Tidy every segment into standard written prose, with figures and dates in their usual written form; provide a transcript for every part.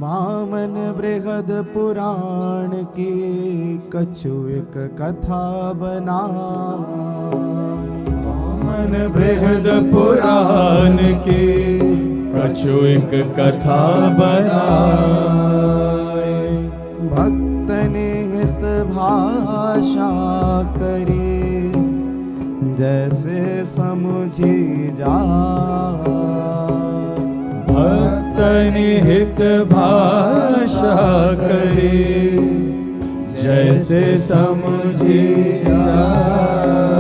वामन बृहद पुराण की कछु एक कथा बनाए। वामन बृहद पुराण की कछु एक कथा बनाए। भक्त ने हित भाषा करी जैसे समझी जा। भक्त ने हित भाषा करी जैसे समझी जाए।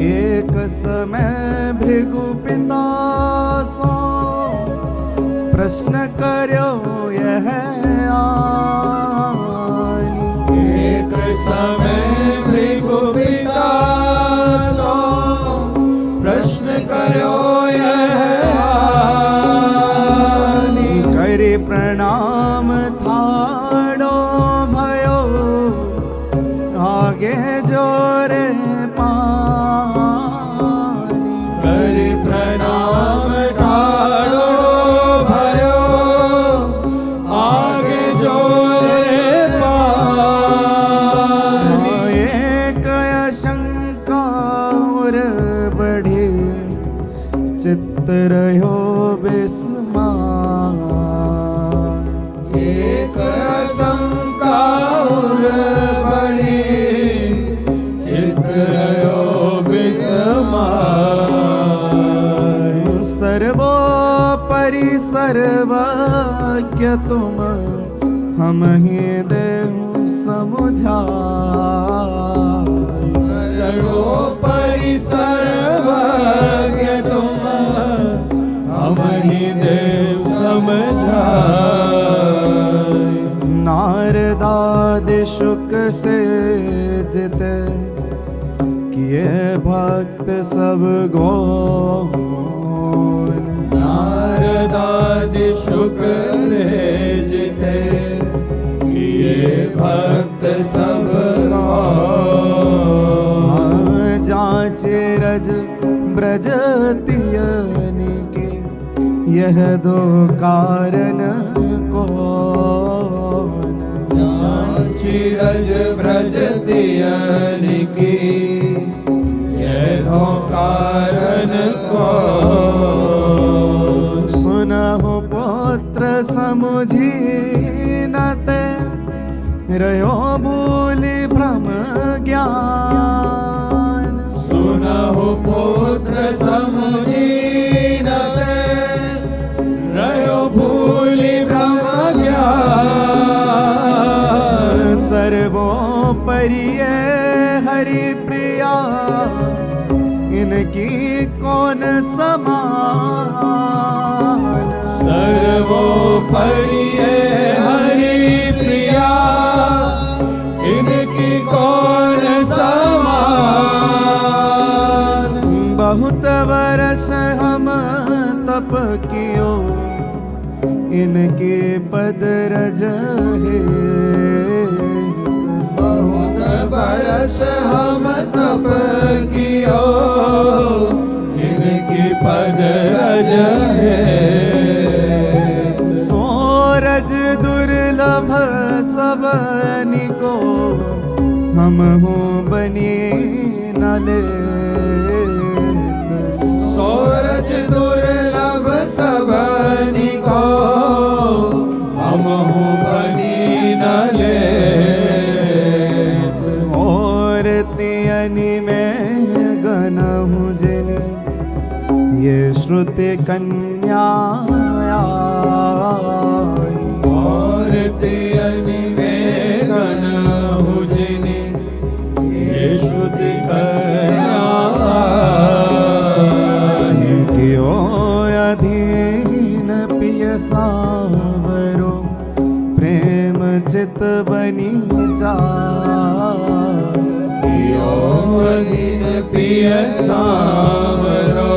एक समय भृगु पिता सो प्रश्न करो यह आनी। एक समय भृगु पिता सो प्रश्न करो यह आनी। करे प्रणाम थाड़ो भयो आगे जोरे पानी। करे प्रणाम ठाड़ो भयो आगे जोरे पानी। एक शंका और बढ़ी चित्त रहो विस्मय। एक शंका और बढ़ी चित्त रहो विस्मय। सर्वोपरि सर्वज्ञ तुम हम ही देहु समुझाय। सर्वोपरि सर्वज्ञ तुम हम ही देव समझाए। नारदादि शुक से जिते किए भक्त सब गौण। नारदादि शुक से जिते किए भक्त सब गौण। जांचे रज ब्रज तियनि के यह दो कारण कौन। चिरज ब्रज तियनि की यह दो कारण कौन। सुनहु पुत्र समुझी न ते रयो भूलि भ्रम ज्ञान। सुनहु पुत्र समुझी न ते रयो भूलि भ्रम ज्ञान। सर्वोपरि हरि प्रिया इनकी कौन समान। सर्वोपरि हरि प्रिया इनकी कौन समान। बहुत वर्ष हम तप कियो इनके पद रज है। बहुत बरस हम तप कियो इनकी पद रज है। सोरज दुर्लभ सबनि को हम हो बने न ले। सूरज दुर्लभ सबनि को हम हो बनी न ले। और तियनि में गनहु जिन ये श्रुति कन्या और तियनि में गनहु जिनि ये श्रुति कन्या। कियो अधीन पिय सावरो प्रेम चित बनी जा। अधीन पिय सावरो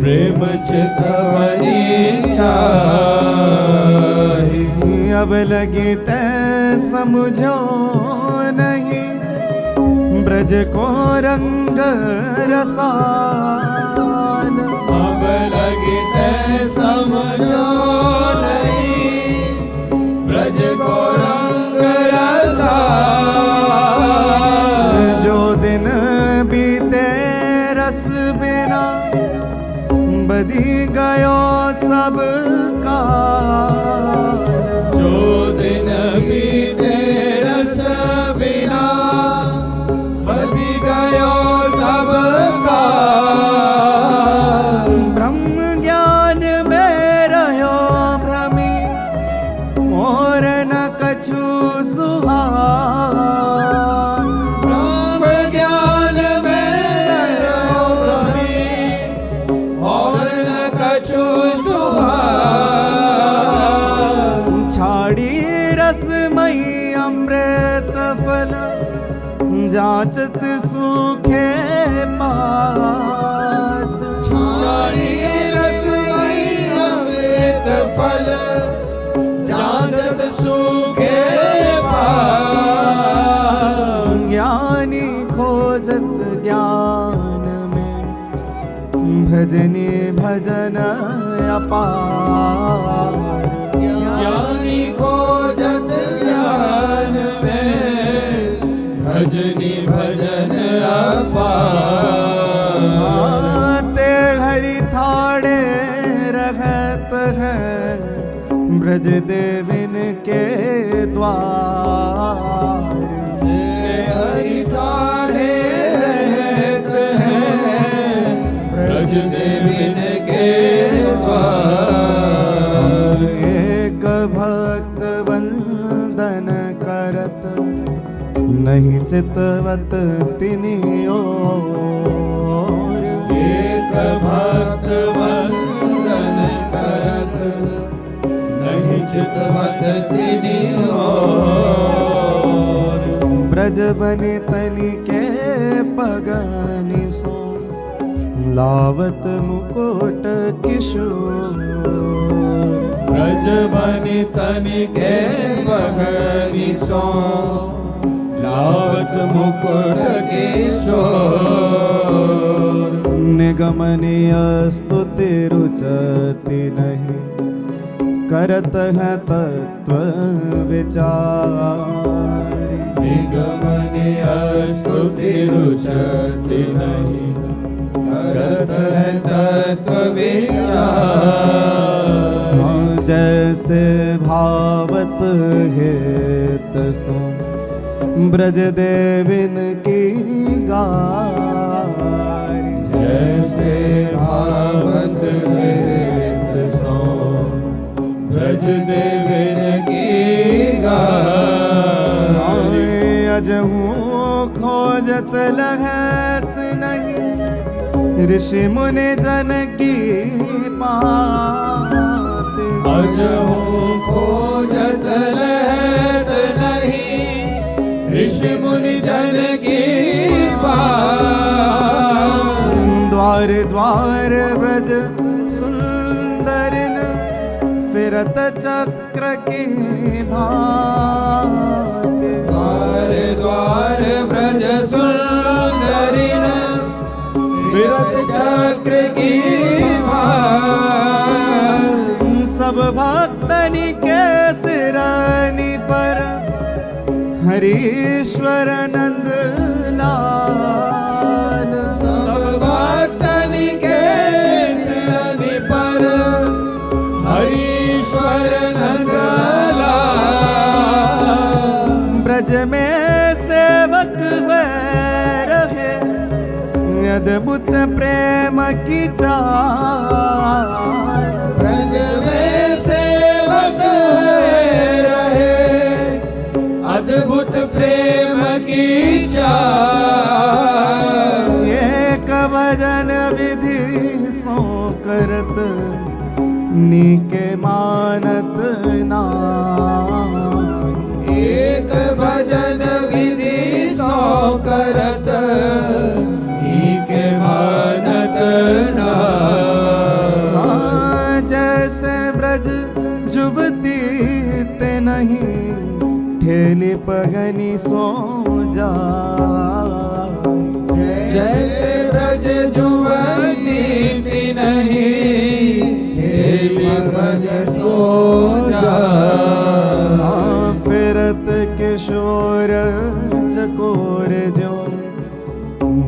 प्रेम चित बनी जाहि। अब लगी तै समझो नहीं ब्रज को रंग रसाल। अब लगी तै समझो नहीं सब काल। जो दिन बीते रस बिना बदि गयो सब काल। ब्रह्म ज्ञान में रहो भ्रमी और न कछु सुहान। ब्रह्म ज्ञान में रहो भ्रमी और न कछु सुहान। छाड़ी रसमयी अमृत फल जाचत सूखे पात। छाड़ी रसमयी अमृत फल जाचत सूखे पात। ज्ञानी खोजत ज्ञान में भजनी भजन अपार। ज्ञानी खोजत ज्ञान में भजनी भजन अपार। ते हरि ठाड़े रहत है ब्रज देविन के द्वार। हरि ठाड़े रहत हैं ब्रज देविन के द्वार। एक भक्त वंदन करत नहीं चितवत तिनि ओर। एक भक्त वंदन करत नहीं चितवत तिनि ओर। ब्रज बनि तनि के पगनि सो लावत मुकुट किशोर। ब्रज बनि तनि के पगनि सो लावत मुकुट किशोर। निगमनीय स्तुति रुचति नहीं करत है तत्व विचार। निगमनीय स्तुति रुचति नहीं करत है तत्व विचार। जैसे भावत हेत सो ब्रज देविन की गार। जैसे भावत हेत सो ब्रज देविन की गार। अजहू खोजत लगत नहीं ऋषि मुनि जन की बात। अजहू खोजत रहत नहीं ऋषि मुनि जन की बात। द्वार द्वार ब्रज सुंदरिन फिरत चक्र की भांति। द्वार द्वार ब्रज सुंदरिन फिरत चक्र की भांति। सब भक्तनि के सिरानी पर हरीश्वर नंद लाल। सब भक्तनि के सिरनि पर हरीश्वर नंदलाल। ब्रज में सेवक वह रहे अद्भुत प्रेम की चाल। ब्रज में सेवक रहे अद्भुत प्रेम की चाल। एक भजन विधि सो करत नीके मानत नाम। एक भजन विधि सो करत नीके मानत नाम। जैसे ब्रज जुबती ते नहीं ठेली पगनी सो जा। जैसे ब्रज जुवती नहीं ठेली पग सो जा। फिरत किशोर चकोर जो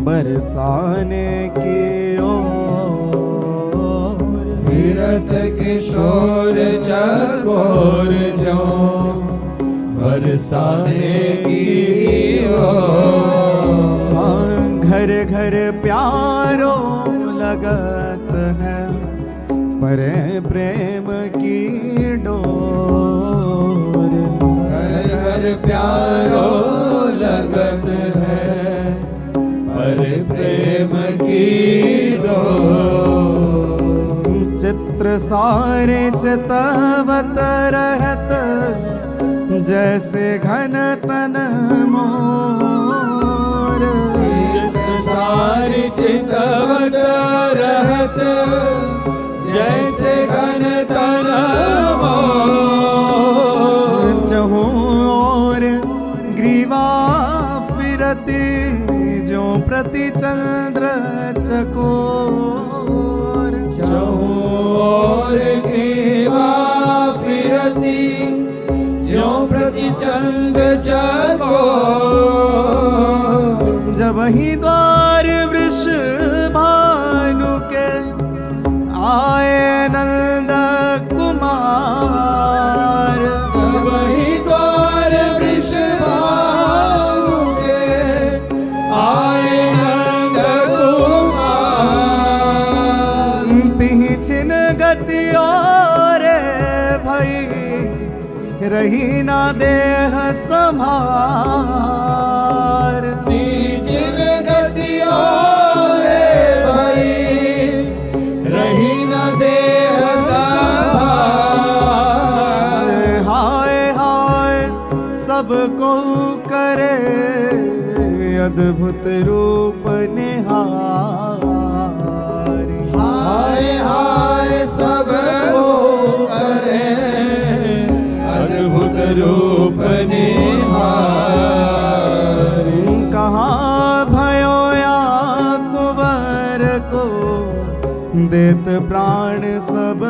बरसाने की ओर। फिरत नत किशोर चकोर जो बरसाने की घर घर प्यारो लगत है पर प्रेम की डोर। घर घर प्यारो लगत है पर प्रेम की डोर। चित्र सारे चितवत रहत जैसे घन तन मोर। सारी चितवत रहत जैसे घन तन मोर। चहु और ग्रीवा फिरती जो प्रति चंद्र चकोर। चहु और ग्रीवा फिरती जो प्रति चंद्र चकोर। जब ही द्वार वृष भानु के आए नंद कुमार। वही द्वार वृष भानु के आए नंद कुमार। तिहि छिन गति और भई रही ना देह संभार। जिन गतियों रे भाई रही न देह संभार। हाय हाय सबको करे अद्भुत रूप निहारी। हाय हाय सबको करे अद्भुत रूप निहारी। कहाँ भयो या कुंवर को देत प्राण सब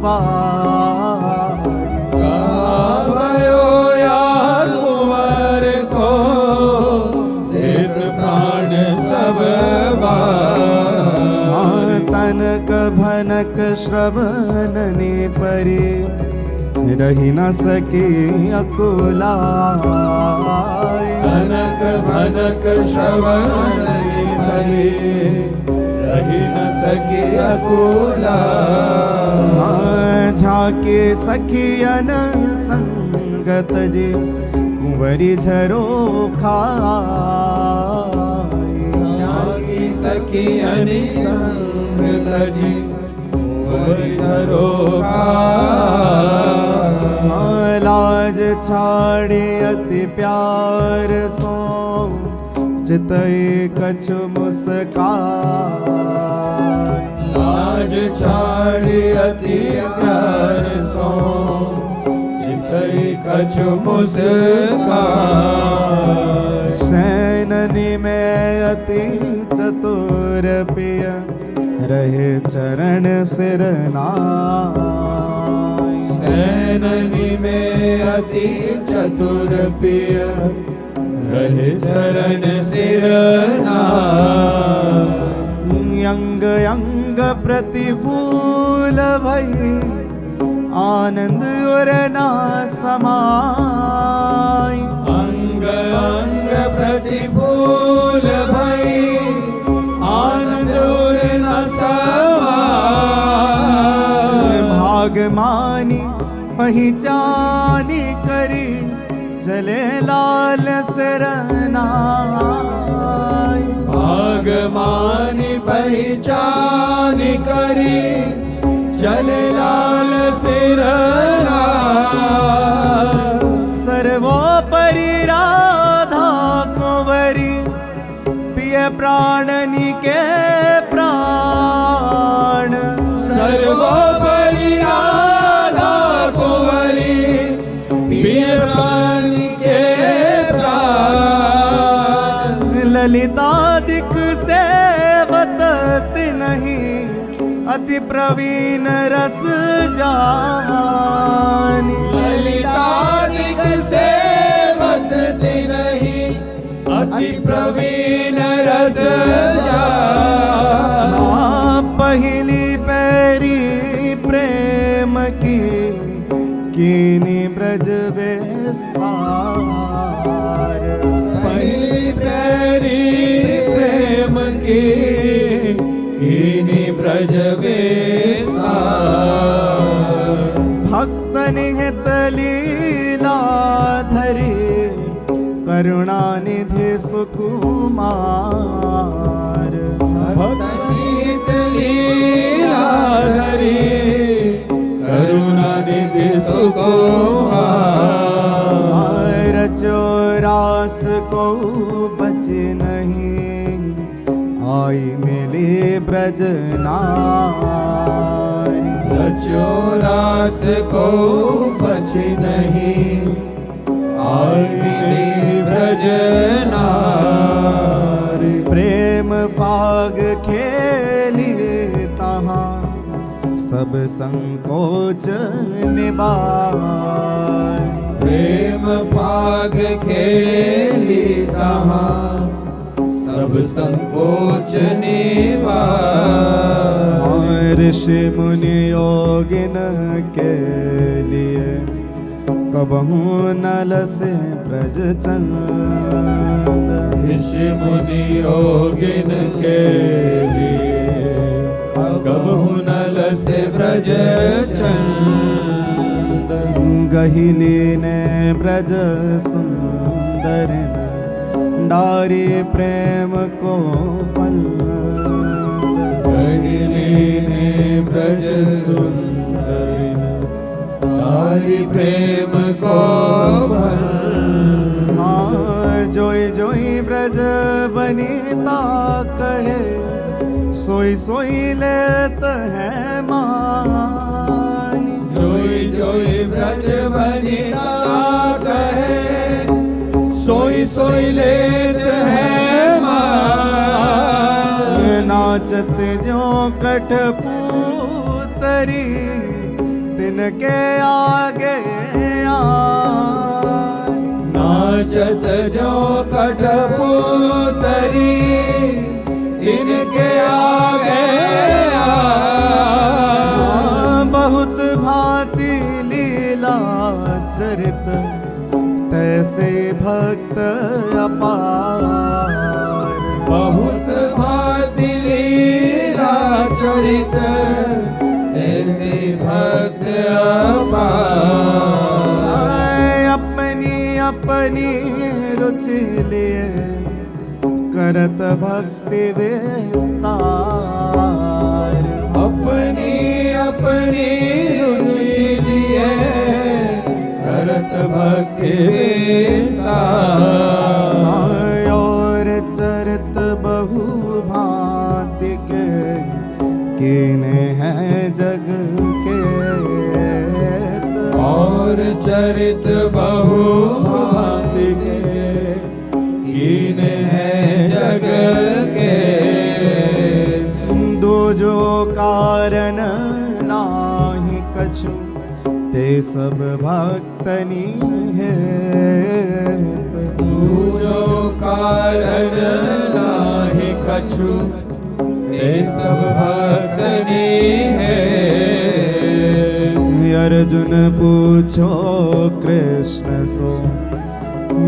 वारी। कहाँ भयो या कुंवर को देत प्राण सब वारी। तनक भनक श्रवणनि परि रही न सकी अकुलाई। भनक भनक श्रवण परि रही न सकी अकुलाई। झाके सखियन संगत जी कुंवरी झरो खाई। झाकी सखियनि संगत जी कुंवरी झरो खाई। लाज छाड़ी अति प्यार सो चितई कछु मुस्कान। लाज छाड़ी अति प्यार सो चितई कछु मुस्कान। सैननी में अति चतुर पिय रहे चरण सिर नाय। सैननी में अति चतुर पिय रहे चरण सिर नाय। अंग अंग प्रतिफूल भई आनंद और ना समाय। अंग अंग प्रतिफूल भई आनंद और न समाय। भाग मानी पहचानी करी चले लाल सरनाय। भागमानी पहचान करी चले लाल सिरना। सर्वोपरि राधा कुंवरी पिय प्राणनी के प्राण। सर्वोपरि राधा कुंवरी प्रिय प्राण के प्राण। ललितादिक सेवत नहीं अति प्रवीण रस जानी। ललितादिक सेवत नहीं अति प्रवीण रस जानी। पहली पैरी प्रेम कीनी ब्रज विस्तार। पहली पैरी प्रेम की कीनी ब्रज विस्तार। भक्त निहित लीला धरी करुणानिधि सुकुमार। भक्त निहित लीलाधरी करुणानिधि सुकुमार। रचो रास को बच नहीं आई मिली ब्रज नारी। रचो रास को बच नहीं आई मिली ब्रज नारी। प्रेम फाग खेली तहाँ सब संकोच निबार। प्रेम फाग खेली तहाँ सब संकोच निवार। ऋषि मुनि योगिन के लिए कबहू नल से ब्रज चंद। ऋषि मुनि योगिन के लिए कबहू नल से ब्रज चंद। गहिली ने ब्रज सुंदर डारी प्रेम को फल। गहिली ने ब्रज सुंदर डारी प्रेम को फल। जोई जोई ब्रज बनीता कहे सोई सोई लेत है मानी। जोई जोई ब्रज बनीता कहे सोई सोई लेत है मान। नाचत जो कठपुतरी तिनके आगे नाचत जो कठपुतरी इनके आगे बहुत भांति लीला चरित तैसे भक्त अपार। बहुत भांति लीला चरित ऐसे भक्त अपार। अपनी अपनी रुचि लिए करत भक्ति विस्तार। अपनी अपनी रुचि लिए करत भक्ति विस्तार। और चरित बहु भांति के कीने हैं जग के। और चरित बहु भांति के कीने हैं जग के। दो जो कारण नाही कछु ते सब भक्तनी है। जो कारण नाही कछु ते सब भक्तनी है। अर्जुन पूछो कृष्ण सो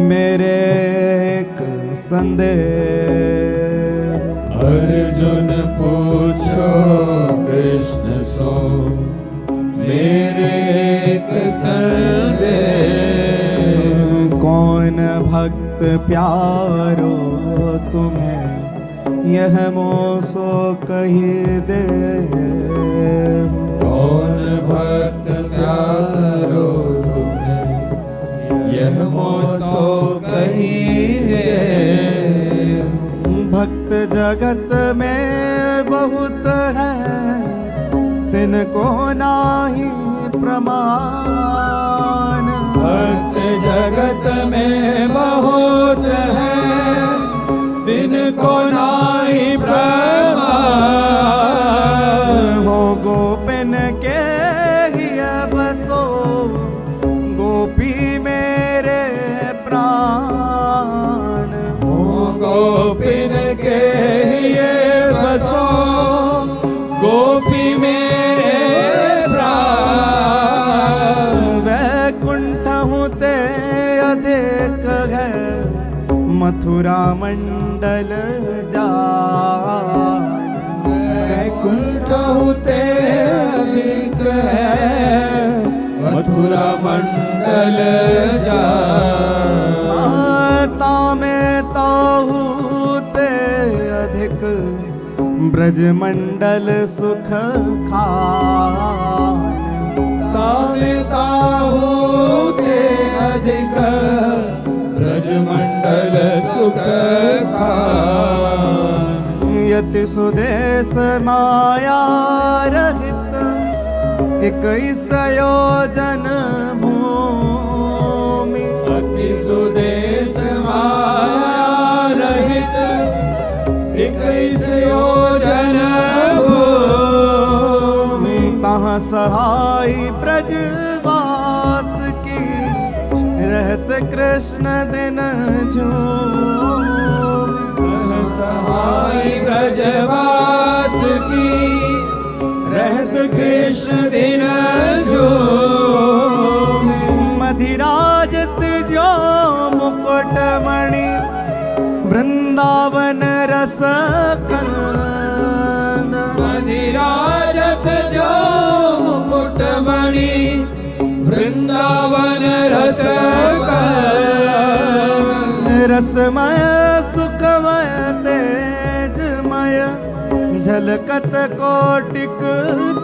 मेरे एक संदेह। अर्जुन पूछो कृष्ण सो मेरे एक संदेह। कौन भक्त प्यारो तुम्हें यह मोसो कही दे। कौन भक्त प्यारो तुम्हें यह मोसो कही है। भक्त जगत में बहुत है तिनको नाही प्रमाण। भक्त जगत में बहुत है तिनको नाही प्रमाण। हो गोपिन के ही बसो गोपी मेरे प्राण। हो गोपिन के ये बसो गोपी मेरे प्राण। मथुरा मंडल जा वैकुंठ होते अधिक है मथुरा मंडल जा में ताहू ते अधिक ब्रज मंडल सुख खान तामे ताहू ते अधिक ब्रज मंडल सुख खान यति सुदेश माया रहित 21 योजन भूमि अति सुदेश माया रहित 21 योजन भूमि तहाँ सहाय ब्रजवास की रहत कृष्ण दिन झूम सहाय ब्रजवास की रहत कृष्ण दिन झूम मधिराजत जो मुकुटमणि वृंदावन रस कंद मधिराजत जो मुकुटमणि वृंदावन रस रसमय सुखमय तेजमय झलकत कोटिक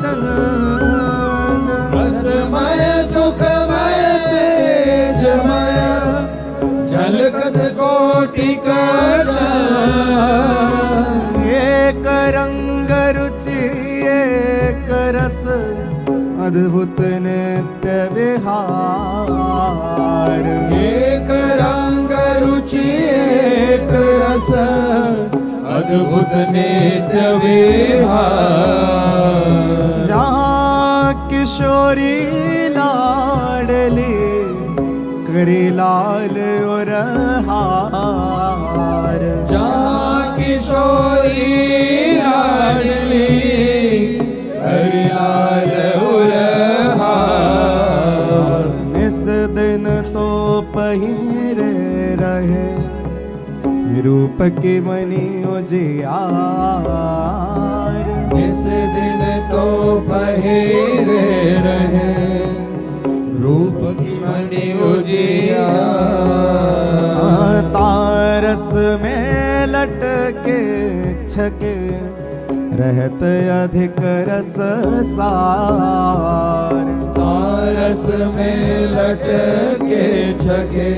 चंद रसमय सुखमय तेजमय झलकत कोटिक चंद एक रंग रुचि एक रस अद्भुत नित्य विहार एक रंग रुचि एक रस अद्भुत नित्य विहार जहाँ किशोरी लाडली करी लाल और हार जहाँ किशोरी लाडली हरि लाल उर हार इस दिन तो पहिरे रहे रूप की मनी उजियार इस दिन तो पहिरे रहे रूप की मणि उजियार तारस में लटके छके रहत अधिक रस सार तारस में लटके छके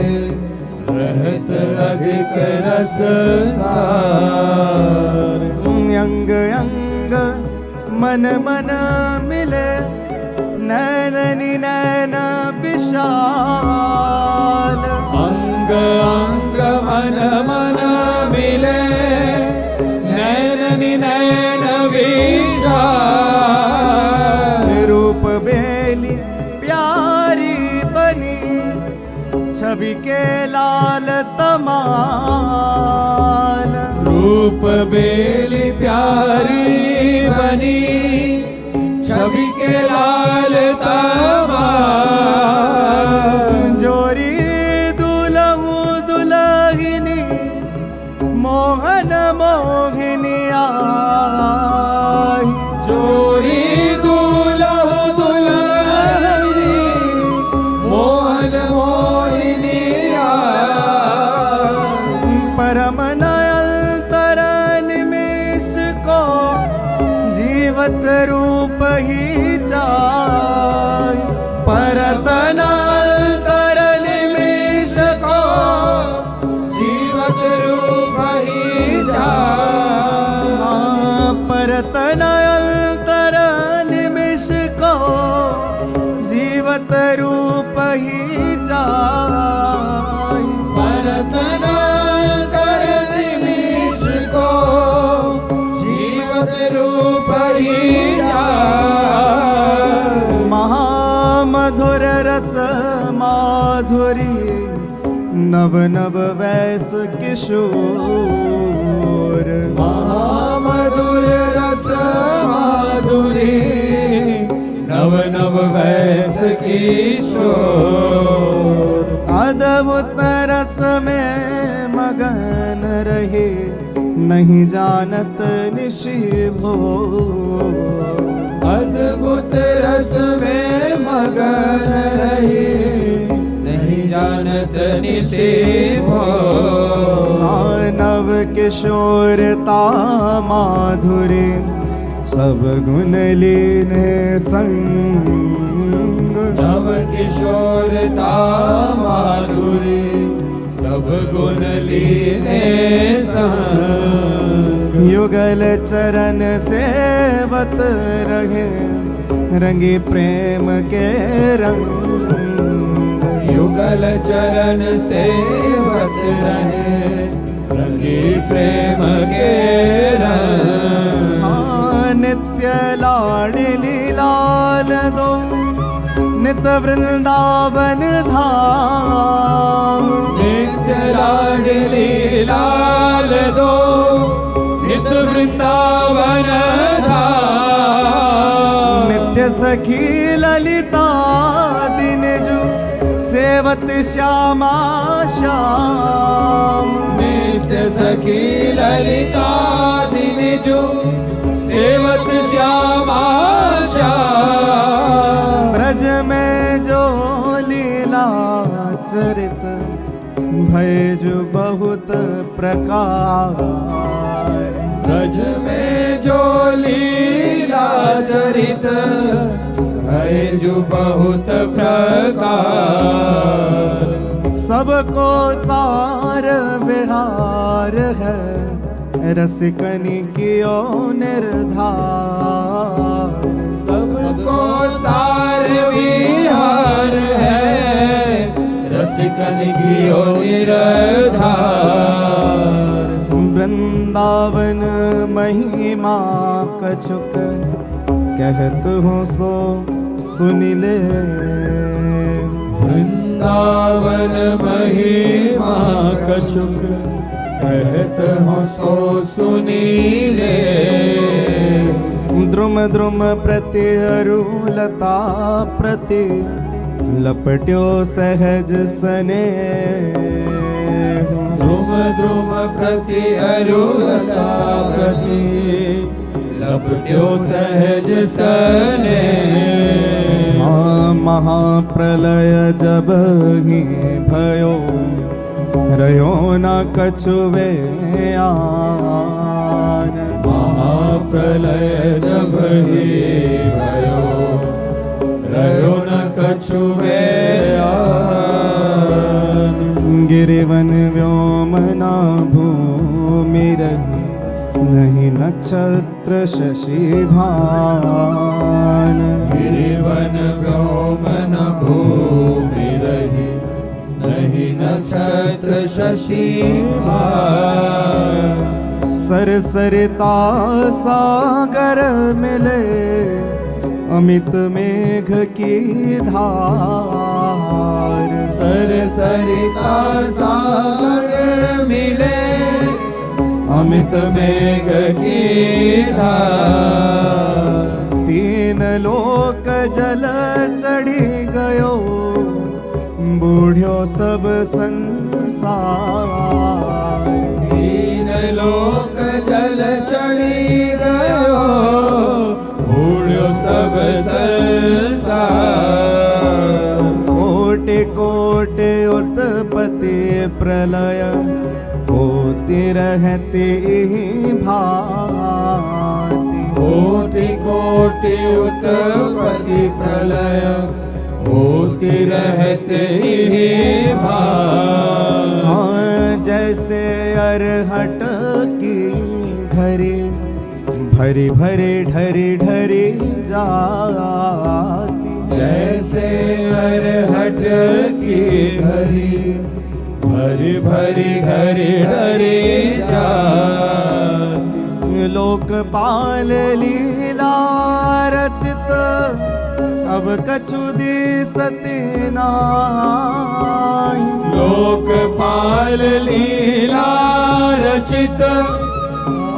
रहत अधिक रस सार अंग अंग मन मन मिले नैननि नैन विशाल अंग अंग मन मन मिले नैननि नैन विशाल रूप बेली प्यारी बनी छवि के लाल तमाल रूप बेली प्यारी बनी छवि के लाल तमाल जोरी दुलहु दुलहिनी मोहन मोहिनी आई जोरी दुलह दुलहनी मोहन मोहिनी आई परम नयंतर निमेष को जीवत रूप ही जाय परतनांतर निमेष को जीवत रूप ही जाय परतनांतर निमिष को जीवत रूप ही जाय परतनांतर निमेष को जीवत रूप ही जाय महामधुर रस माधुरी नव नव वैस किशोर महामधुर रस माधुरी नव नव वैस किशोर अद्भुत रस रस में मगन रहे, नहीं जानत निशि भो। अद्भुत रस में मगन रहे, नहीं जानत निशि भो। नव किशोरता माधुरी, सब गुण लीने संग। नव किशोरता माधुरी, सब गुण लीने संग। युगल चरण सेवत रहे, रंगी प्रेम के रंग। युगल चरण सेवत रहे, रंगी प्रेम के रंग। नित्य लाडली लाल दो, नित वृंदावन धाम। नित्य लाडली लाल दो, नित वृंदावन धाम। नित्य सखी ललिता दिन जो, सेवत श्यामा श्याम। नित्य सखी ललिता दिन जो, सेवत श्यामा श्याम। ब्रज में जो लीला चरित, भय जो बहुत प्रकार। ब्रज में जो लीला चरित, है जो बहुत प्रकार। सबको सार विहार है, रसिकनी कियो निर्धार। सबको सार विहार है, रसिकन कियो निर्धार। वृंदावन महिमा कछुक, कहत हूँ सो सुन ले। वृंदावन महिमा कछुक, कहत हूँ सो सुनी ले। द्रुम द्रुम प्रति अरुलता प्रति, लपट्यो सहज सने। द्रुम द्रुम प्रति अरुलता प्रति, लपट्यो सहज सने। महाप्रलय जब ही भयो, रहो न कछुवे आन। महाप्रलय जब ही भयो, रहो न कछुवे आन। गिरिवन व्योमना भूमि रही, नहीं नक्षत्र शशि भान। गिरिवन व्योमन भूमि रही, नहीं नक्षत्र शशि भान। सरसरिता सागर मिले, अमित मेघ की धार। सरसरिता सागर मिले, अमित मेघ की धार। तीन लोक जल चढ़ी गयो, बूढ़्यो सब संसार। तीन लोक जल चढ़ी गयो, बूढ़्यो सब संसार। कोटि कोटि उत्पत्ति प्रलय, होती रहती भांति। कोटि कोटि उत्पत्ति प्रलय, होती रहते ही भांति। जैसे अरहट की घड़ी, भरी भरी ढरी ढरी जाती। जैसे अरहट की घड़ी, भरी भरी घड़ी ढरी जाती। लोकपाल लीला रचित, अब कछु दिसति नाहि। लोकपाल लीला रचित,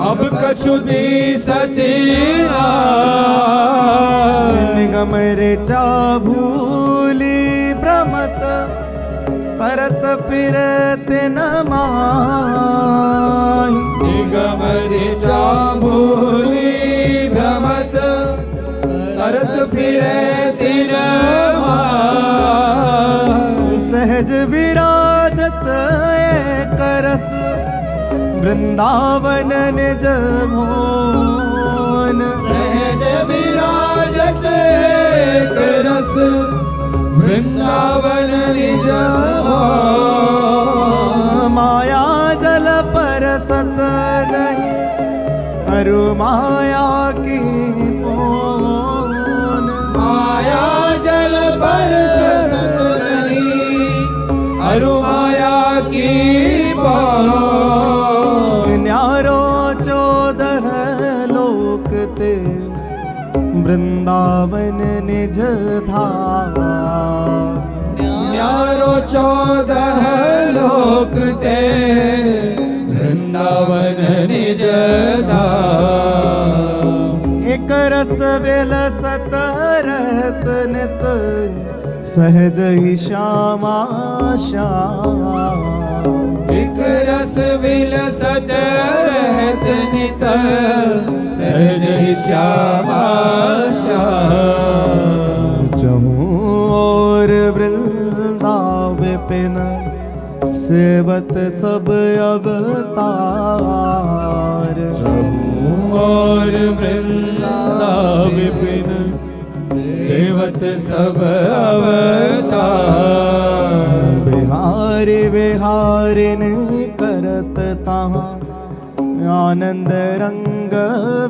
अब कछु दिसति नाहि। निगम ऋचा भूलि भ्रमत, तरत फिरत न माही निगम ऋचा भूलि भ्रमत तरत फिरे तिन माही सहज विराजत एक रस वृंदावन निज मोहन सहज विराजत एक रस वृंदावन निज मोहन माया जल पर सत नहीं अरु माया की पोन माया जल पर सत नहीं अरु माया की पान न्यारो 14 लोक ते वृंदावन निज धाम न्यारो 14 लोक ते वृंदावन निज धाम एक रस विलसत रहत नित सहज ही श्यामा श्याम एक रस विलसत रहत नित सहज ही श्यामा श्याम जहूँ और वृंदावन सेवत सब अवतार और वृंदावन सेवत सब अवतार बिहारी बिहारिन करत तहाँ आनंद रंग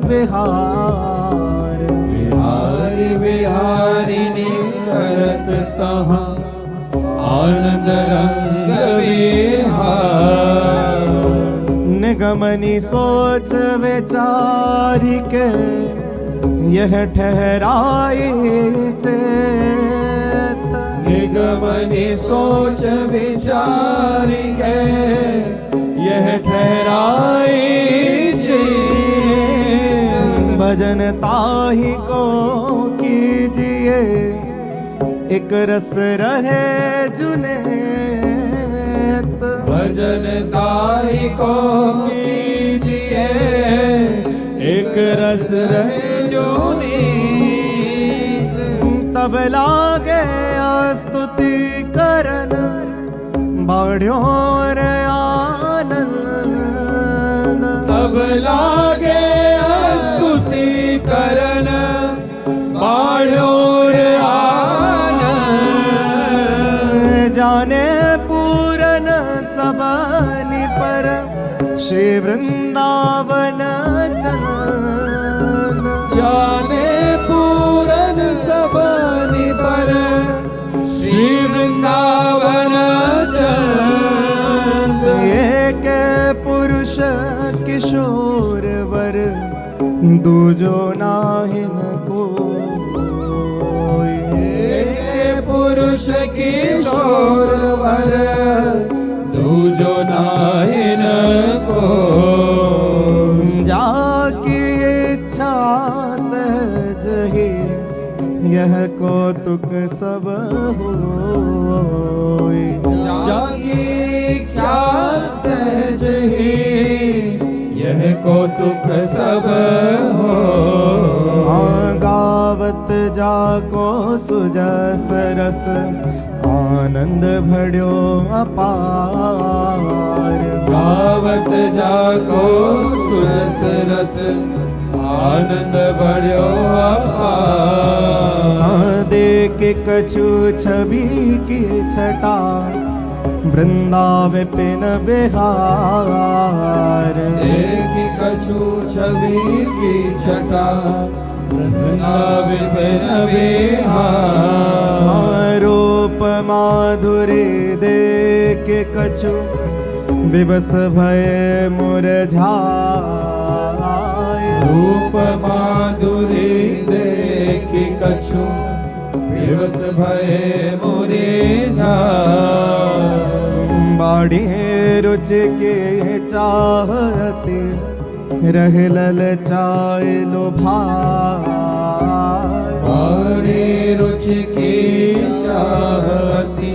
विहार बिहारी बिहारिनी करत तहाँ आनंद रंग विहार निगमनी सोच विचारी के यह ठहराई चेत निगमनी सोच विचार के यह ठहराई चेत भजन ताहि को कीजिए एक रस रहे जुनेत भजन ताहि को कीजिए एक रस रहे जोनीत तब लागे स्तुति करन बढ़्यो रे आनंद तब लागे स्तुति करन बढ़्यो रे आनंद जाने पूरन सबनि पर श्री वृंदावन चलन जाने पूरन सबनि पर श्री वृंदावन चंद एक पुरुष किशोर वर दूजो नाहिन को एक पुरुष किशोर वर दूजो नाहिन को जाकी इच्छा सहज ही यह कौतुक सब होय जाकी इच्छा सहज ही यह कौतुक सब हो गावत जाको सुजस रस आनंद भड्यो अपार गावत जाको सुरस रस आनंद बढ़्यो अपार देख कछु छवि की छटा वृंदावन बिहार देख कछु छवि की छटा वृंदावन बिहार रूप माधुरी देख कछु विवश भय मुरझाय रूप माधुरी देखी कछु विवश भय मुरझाय बाड़ी रुचि के चाहते रह ललचाए लो भाई बड़ी रुचि की चाहती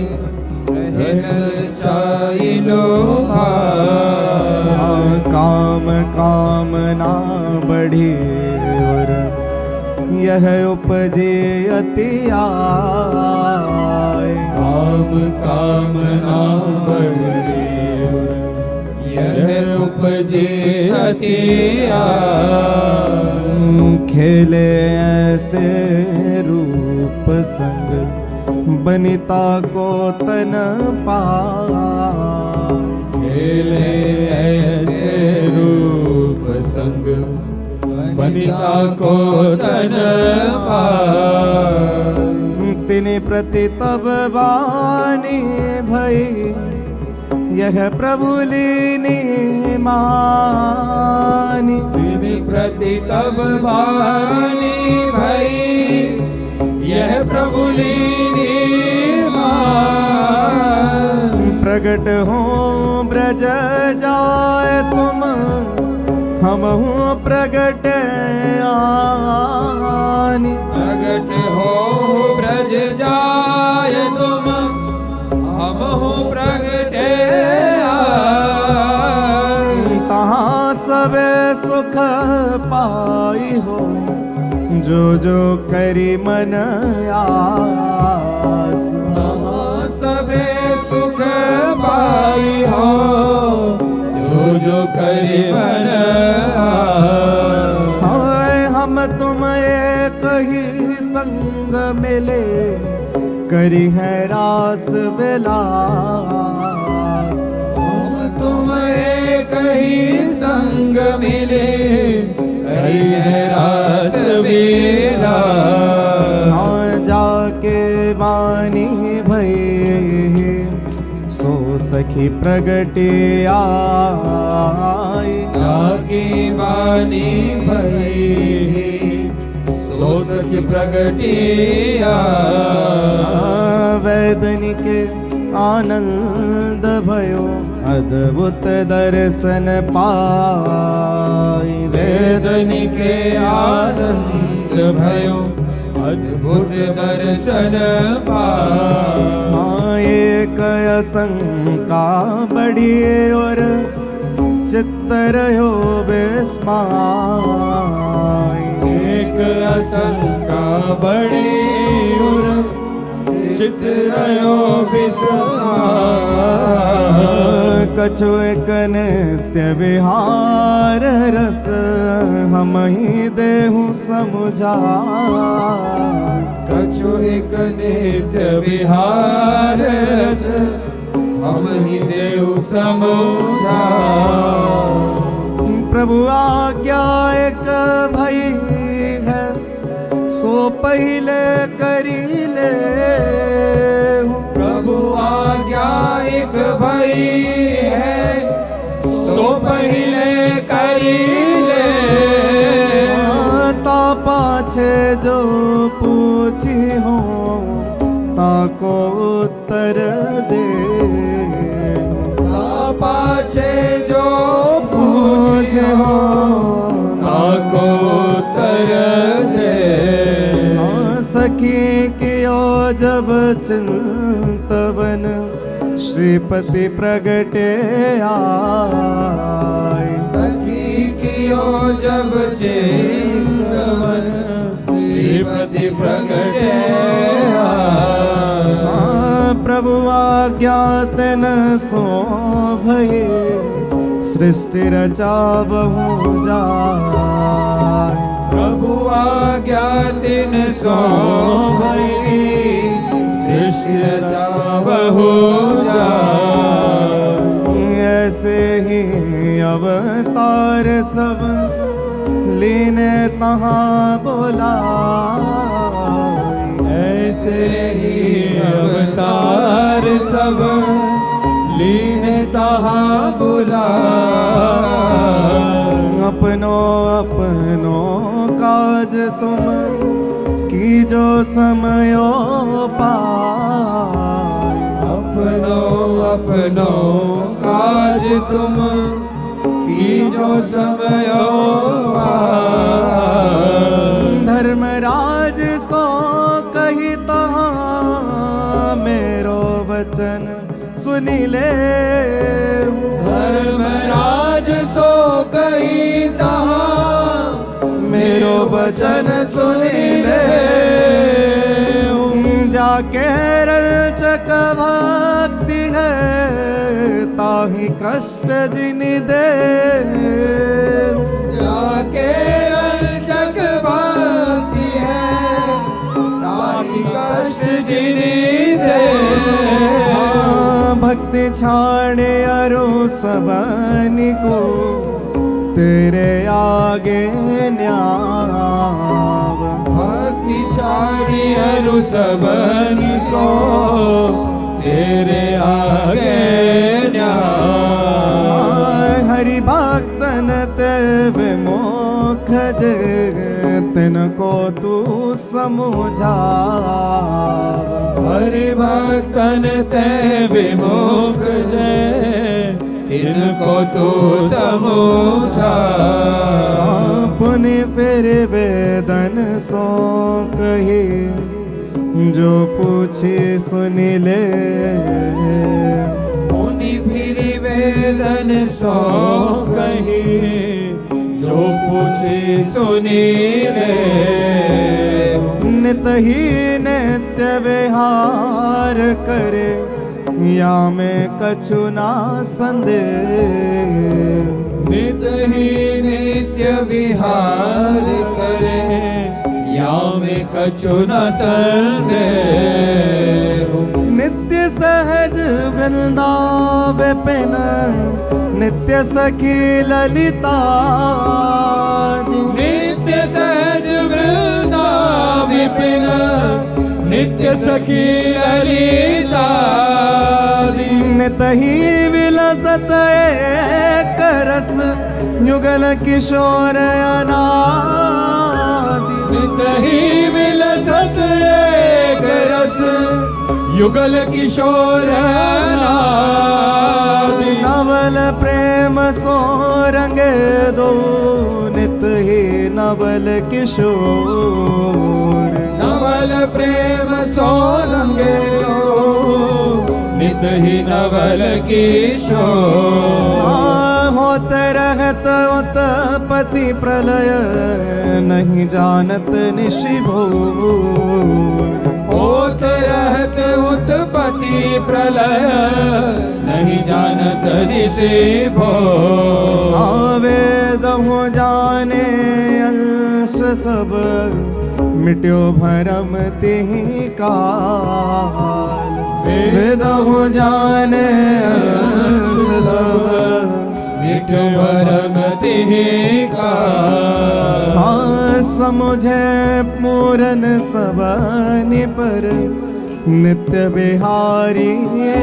यह उपजे अति आए। काम कामना बढ़े यह उपजे अति आए। खेले ऐसे रूप संग बनिता को तन पाए। खेले ऐसे रूप संग बनिता को तन पाए। तिनि प्रति तब बानी भई यह प्रभु लीनी मानी। तिनि प्रति तब बानी भई यह प्रभु लीनी मानी। प्रगट हो ब्रज जाय तुम हम हूँ प्रगट आनी। प्रगट हो ब्रज जाय तुम हम हो प्रगट आए। तहाँ सबे सुख पाई हो जो जो करी मन आस। तहाँ सबे सुख पाई हो जो जो करे मन आस। हाय हम तुम एक ही संग मिले करी है रास विलास। हम तुम एक ही संग मिले करी है रास विलास। हाँ जाके बानी भई सो सखी प्रगटे आई। जाकी वाणी भई सो सखी प्रगटिया। वैदनिक आनंद भयो अद्भुत दर्शन पाई। वेदनी के आनंद भयो अद्भुत दर्शन पाए। एक असंका बड़ी और चित्त रहो विस्माय। एक असंका बड़ी और चित्त रहो विस्माय। कछु एक नित्य विहार रस हम ही देहु समुझा। कछु एक नित्य विहार रस हम ही देव समुझा। प्रभु आज्ञा एक भई है सो पहले करी ले। प्रभु आज्ञा एक भई है सो पहले करी ले। ता पाछे जो पूछी हो ताको उत्तर दे। पाछे जो पूछे हो ताको उत्तर दे। सखी कियो जब चिंतवन श्रीपति प्रगटे आए। सखी कियो जब चिंतवन श्रीपति प्रगटे आए। प्रभु आज्ञातन सो भये सृष्टि रचावहु जाय। प्रभु आज्ञा तिन सो भई सृष्टि रचावहु जाय। ऐसे ही अवतार सब लीने तहाँ बोलाय। ऐसे ही अवतार सब लीन तहाँ बुलाए। अपनो अपनो काज तुम की जो समयो पाय। अपनो अपनो काज तुम की जो समयो पाए। धर्मराज सो कही तहाँ मेरो वचन सुनी ले। धर्मराज सो कही तहाँ मेरो वचन सुनी ले जाके रंचक भक्ति है ताहि कष्ट जिनि दे जाके रंजक भक्ति है ताहि कष्ट जिनि दे भक्ति छाड़े अरु सबनी को तेरे आगे न्याव भक्ति छाड़ी अरु सबनी को तेरे आगे न्याय हरि भक्तन ते विमुख जे तिनको तू समझा हरि भक्तन ते विमुख जय इनको तू समझा पुनि फिर वेदन सो कही जो पूछे सुनि ले मुनि फिर वेदन सो कही जो पूछे सुनी ले नित ही नित्य विहार करे या में कछु ना संदेह नित ही नित्य विहार करे या में कछु न संदेह नित्य सहज वृंदाव पिन नित्य सखी ललिता नित्य सहज वृंदा विपिन नित्य सखी ललिता नित ही विलसत एक रस युगल किशोर अनादि नित ही विलसत एक रस युगल किशोर अनादि नवल प्रेम सो रंगे दो नित ही नवल किशोर नवल प्रेम सोरंगे नित ही नवल किशोर होत रहत उत्पत्ति प्रलय नहीं जानत निशि भोर होत रहत उत्पत्ति प्रलय नहीं जानत ऋषि भो वेद हो जाने अंश सब मिट्यो भरम तिहि काल वेद हो जाने अंश सब मिट भरम तिहि काल समुझे पूरन सबनि पर नित्य बिहारी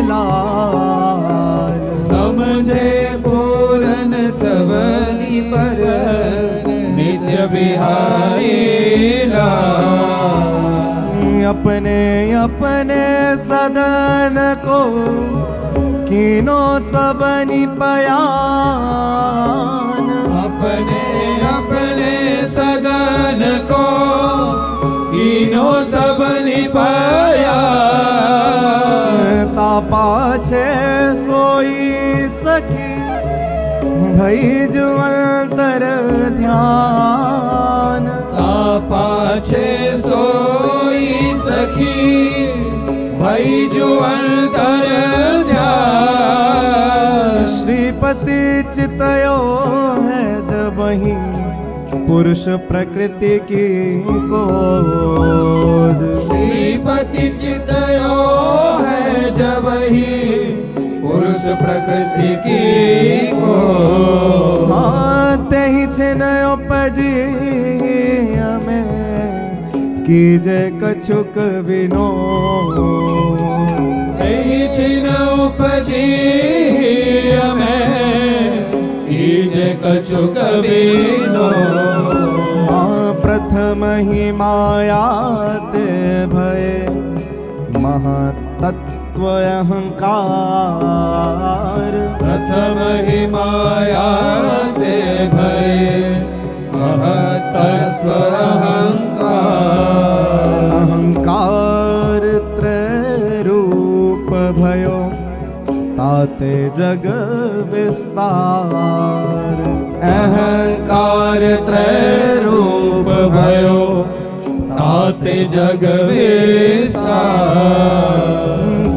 लाल समझे पूरन सबनी पर नित्य बिहारी लाल अपने अपने सदन को कीनो सबनि पयान अपने अपने सदन को कीनो सबनि पाया ता पाछे सोई सखी भई जो अंतर ध्यान पाछे सोई सखी भई जुअंतर ध्यान श्रीपति चितयो है जब ही पुरुष प्रकृति की गोद श्रीपति चितयो है जब ही पुरुष प्रकृति की को आते ही छिन उपजी हमें कीजे कछुक विनो छिन उपजी हमें कीजे कछुक विनो प्रथम ही मायाते भय महतत्व अहंकार प्रथम ही माया ते भय महतत्व अहंकार त्रय रूप भयो ताते जग विस्तार अहंकार अवतार त्रय रूप भयो ताते जग विस्तार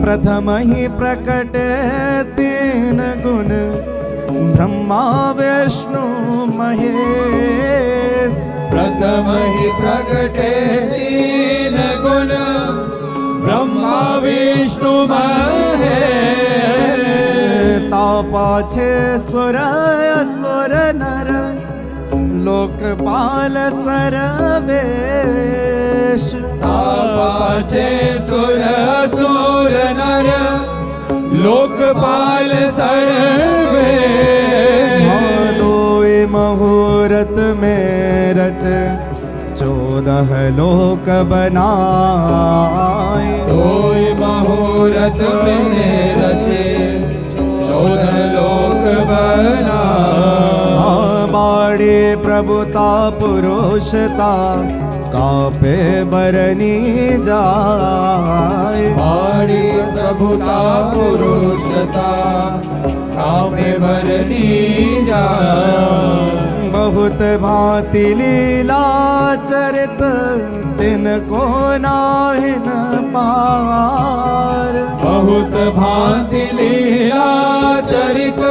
प्रथम ही प्रकट तीन गुण ब्रह्मा विष्णु महेश प्रथम ही प्रगटे तीन गुण ब्रह्मा विष्णु महेश पाछे सुर असुर नर लोकपाल सर्वेश पाछे सुर असुर नर लोकपाल सर्वे दोई मुहूर्त में रच 14 लोक बनाए कोई मुहूर्त में रचे 14 लोक बना बाड़ी प्रभुता पुरुषता कापे बरनी जाए बाड़ी प्रभुता पुरुषता कापे बरनी जाए बहुत भांति लीला चरित तिनको नाहिन पार बहुत भांति लीला चरित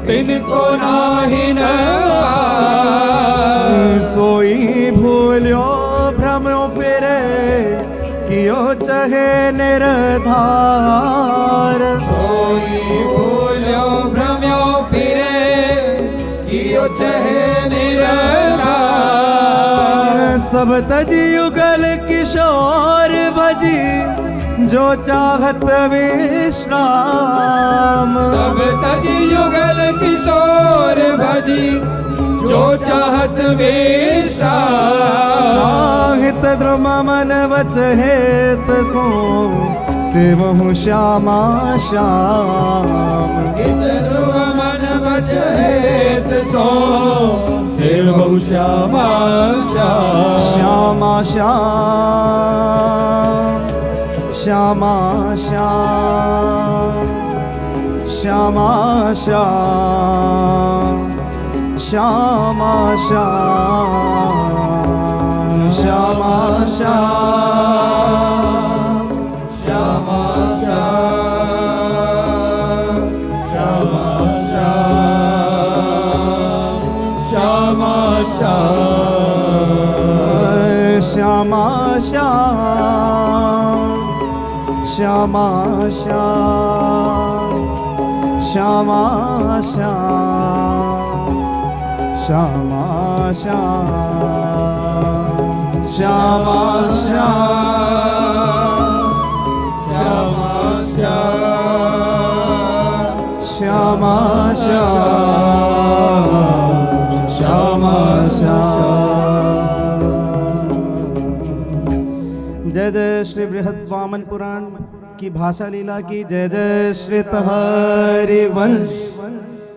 तिनको नाहिन सोई भूल्यो भ्रमो फिरे कियो चहे निर्धार सोई भूल्यो भ्रम्यो फिरे कियो चहे निराकार सब तजी युगल किशोर भजी जो चाहत विश्राम सब तजी युगल किशोर भजी जो चाहत विश्राम हित द्रुम मन वच हेत सो सेवहु श्यामा श्याम हित ध्रुव मन वच हेत सो सेवहु श्यामा श्याम श्यामा श्याम श्यामा श्याम श्यामा श्याम श्यामा श्याम श्यामा श्याम श्यामा श्याम श्यामा श्याम श्यामा श्याम श्यामा श्याम श्यामा श्याम श्यामा श्याम श्यामा श्याम श्यामा श्याम जय जय श्री बृहद वामन पुराण की भाषा लीला की जय जय श्री हरिवंश